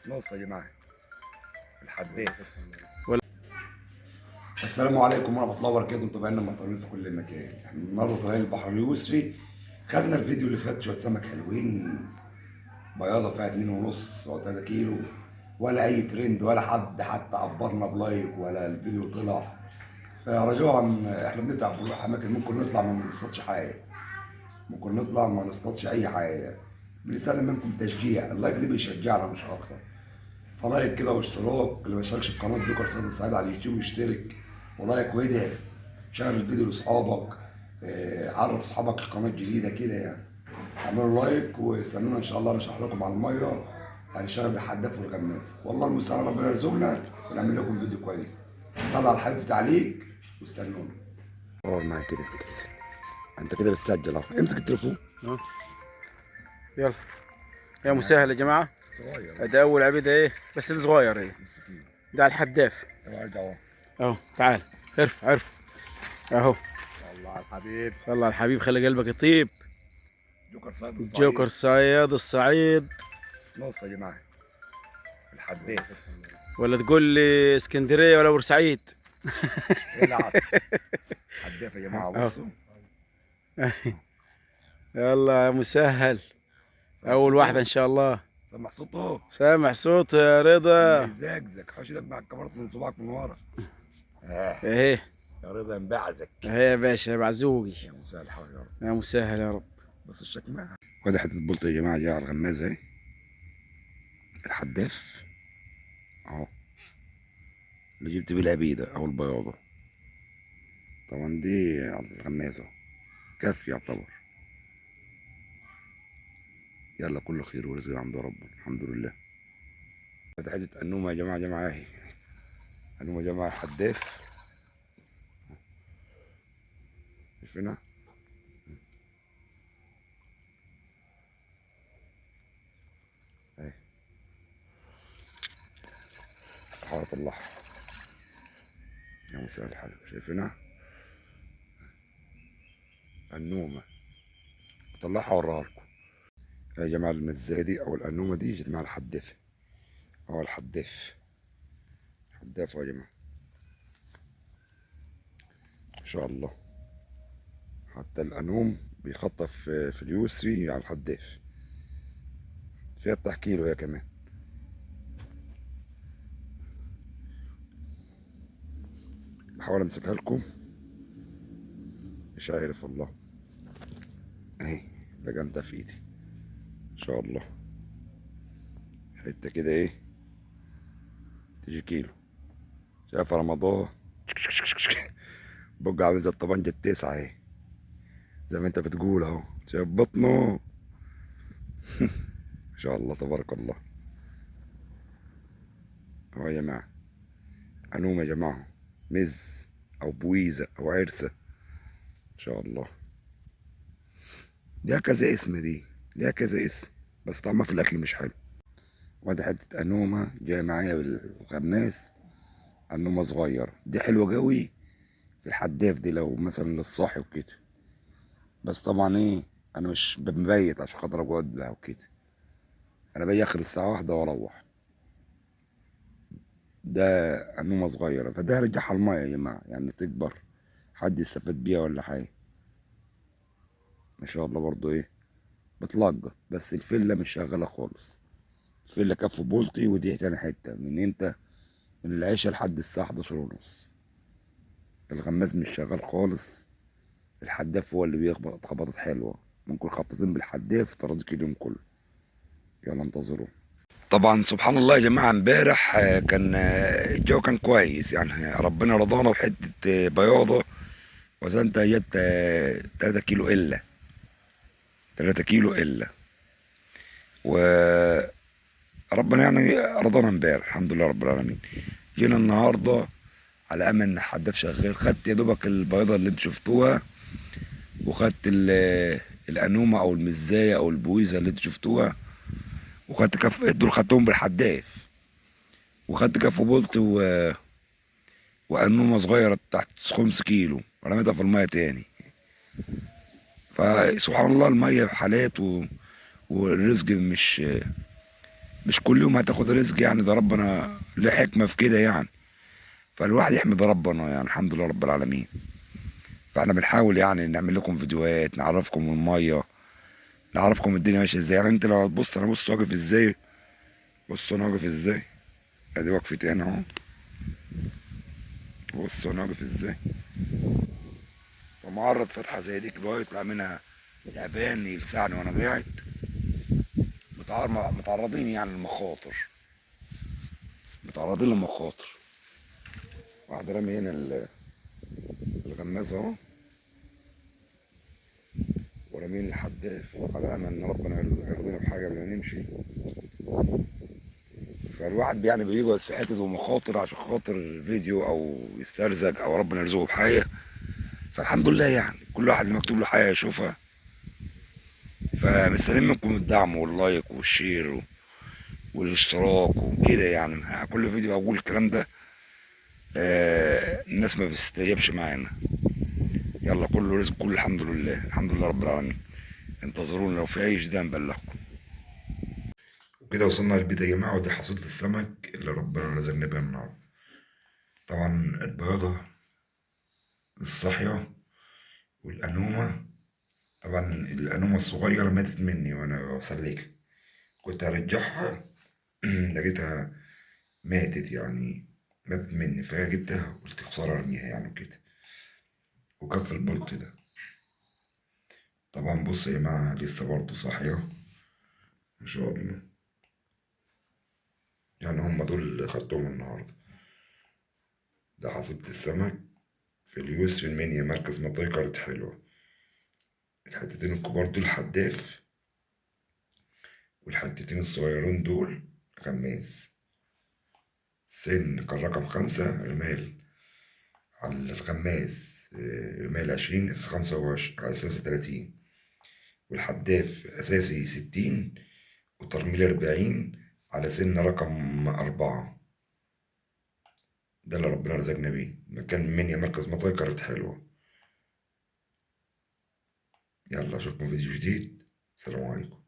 نص يا جماعه الحداث. ولا- السلام عليكم ورحمه الله وبركاته. متابعينا المحترمين في كل مكان، احنا النهارده طالعين البحر اليوسفي. خدنا الفيديو اللي فات شويه سمك حلوين، بياضه فيها 2.5 او 3 كيلو، ولا اي ترند ولا حد حتى عبرنا بلايك ولا الفيديو طلع. فرجاء احنا بنتعب بنروح اماكن ممكن نطلع ما نصطادش حاجه، ممكن نطلع ما نصطادش اي حاجه. بنستنى منكم تشجيع، اللايك دي بيشجعنا مش اكتر. فلايك كده واشتراك، اللي ما اشتركش في قناه دوكر سيد السعيد على اليوتيوب يشترك، ولايك وادعي، شير الفيديو لاصحابك، عرف اصحابك القناه الجديده كده يعني. اعملوا لايك واستنونا ان شاء الله نشرح لكم على الميه، هنشتغل بالحداف والغماز. والله المستعان ربنا يرزقنا ونعمل لكم فيديو كويس. صلى على الحبيب في تعليق واستنونا. صور معايا كده انت بس، انت كده بتسجل اهو، امسك التليفون. اه يلا يا مسهل يا جماعه. صغير ده اول عبيده ايه، بس ده صغير ايه. ده على الحداف ارجع اهو. اهو. تعال ارفع اهو. الله على الحبيب. صلى على الحبيب، خلي قلبك يطيب. جوكر صيد الجوكر الصعيد. صياد الصعيد. نص يا جماعه الحداث. ولا تقول لي اسكندريه ولا بورسعيد. العب حداف يا جماعه اهو. بصوا. يلا يا مسهل، سامع اول واحده صوته؟ ان شاء الله. سامع صوته؟ سامع صوت يا اللي رضا. يزقزق حوش ايدك مع الكاميرات من صباعك من ورا. اهي يا رضا ينبعزك. اهي يا باشا يا بعزوقي. يا مساء الحر يا رب. يا مسهل يا رب. بس الشكماء وادي حته بلطي يا جماعه، جايه على الغمازه اهي. الحداف اهو، اللي جبت بيه العبيده او البياضه. طبعا دي على الغمازه كف يعتبر. يلا كله خير ورزق عند ربنا الحمد لله. ادي حته انومه يا جماعه، جماعه اهي. انومه يا جماعه حداف. شايفينها؟ اهي حاره الله. يا مساء الحلو، شايفينها؟ النومة طلعها اوريها لكم يا جماعة. المزاية دي او الأنومة دي يا جماعة الحدافة، هو الحداف. حداف يا جماعة ما شاء الله. حتى الأنوم بيخطف في اليوسفي على الحداف، فيها بتاع كيلو هي كمان. بحاول امسكها لكم مش عارف والله. اهي لجمتها في ايدي ان شاء الله. حتة كده ايه تيجي كيلو. شايف رمضان بقى عامل زي الطبنجة التسعة اهي، زي ما انت بتقول اهو. شايف بطنه ما شاء الله تبارك الله. اهو يا جماعة انوم يا جماعة، مز او بويزة او عرسة ان شاء الله. ليها كذا اسم دي، ليها كذا اسم، بس طعمها في الاكل مش حلو. وادي حتة انومة جاية معايا بالغماس. انومة صغير دي حلوة قوي في الحداف دي لو مثلا للصاحي وكده. بس طبعا ايه، انا مش مبيت عشان خاطر اقعد لها وكده، انا باجي اخر الساعة 1 واروح. ده انومة صغيرة، فده هرجعها المية يا جماعة يعني تكبر، حد يستفاد بيها ولا حاجة. ما شاء الله برضو ايه بتلقط. بس الفلة مش شغالة خالص. الفلة كف بولتي، ودي تاني حتة من امتى، من العشاء لحد الساعة 11:30. الغماز مش شغال خالص. الحداف هو اللي بيخبط خبطات حلوة، ممكن خبطتين بالحداف تراضيك اليوم كله. يلا انتظروا. طبعا سبحان الله يا جماعة، امبارح كان الجو كان كويس يعني، ربنا رضانا بحتة بياضة وزنتها جت 3 كيلو إلا، 3 كيلو إلا. وربنا يعني رضانا امبارح الحمد لله رب العالمين. جينا النهاردة على أمل إن الحداف شغال، خدت يا دوبك البياضة اللي انتوا شفتوها، وخدت الأنومة أو المزاية أو البويزة اللي انتوا شفتوها، وخدت كف دول خدتهم بالحداف، وخدت كف بولت وأنومة صغيرة تحت 5 كيلو رميتها في المية تاني. فسبحان الله المية بحالات والرزق مش كل يوم هتاخد رزق يعني، ده ربنا له حكمة في كده يعني. فالواحد يحمد ربنا يعني، الحمد لله رب العالمين. فاحنا بنحاول يعني نعمل لكم فيديوهات، نعرفكم المية، نعرفكم الدنيا ماشية ازاي. يعني انت لو هتبص، انا بص واقف ازاي، بص انا واقف ازاي، ادي وقفتي انا اهو، بص انا واقف ازاي. فمعرض فتحة زي دي كده يطلع منها تعبان يلسعني وانا قاعد. متعرضين يعني للمخاطر، متعرضين للمخاطر. واحد رامي هنا الغماز اهو، ورامين الحداف على امل ان ربنا يرضينا بحاجه قبل ما نمشي. فالواحد يعني بيقعد في حته مخاطر عشان خاطر فيديو او يسترزق او ربنا يرزقه بحاجه. فالحمد لله يعني كل واحد اللي مكتوب له حاجه يشوفها. فمستنيين منكم الدعم واللايك والشير والاشتراك وكده يعني. كل فيديو اقول الكلام ده، الناس ما بتستجابش معانا. يلا كله رزق، كله الحمد لله، الحمد لله رب العالمين. انتظرونا لو في اي جديد نبلغكم. وكده وصلنا للبيت يا جماعه، ودي حصيله السمك اللي ربنا رزقنا بيها النهارده. طبعا البياضه الصاحيه والانومه. طبعا الانومه الصغيره ماتت مني وانا بسلكها، كنت هرجعها لقيتها ماتت يعني، ماتت مني. فجبتها قلت خساره ارميها يعني وكده. وكف البلط ده طبعا بص يا جماعه لسه برضه صاحيه ما شاء الله. يعني هم دول اللي خدتهم النهارده. ده حصيلة السمك في اليوسف المنيا، مركز مطاي قرية حلوة. الحتتين الكبار دول حداف، والحتتين الصغيرين دول غماز. سن كان رقم 5 رمال على الغماز، رمال 20 اس 25 على اساس 30، والحداف اساسي 60 وترميل 40 على سن رقم 4. ده اللي ربنا رزقنا بيه، مكان منيا مركز مطاي قرية حلوة. يلا اشوفكم فيديو جديد، السلام عليكم.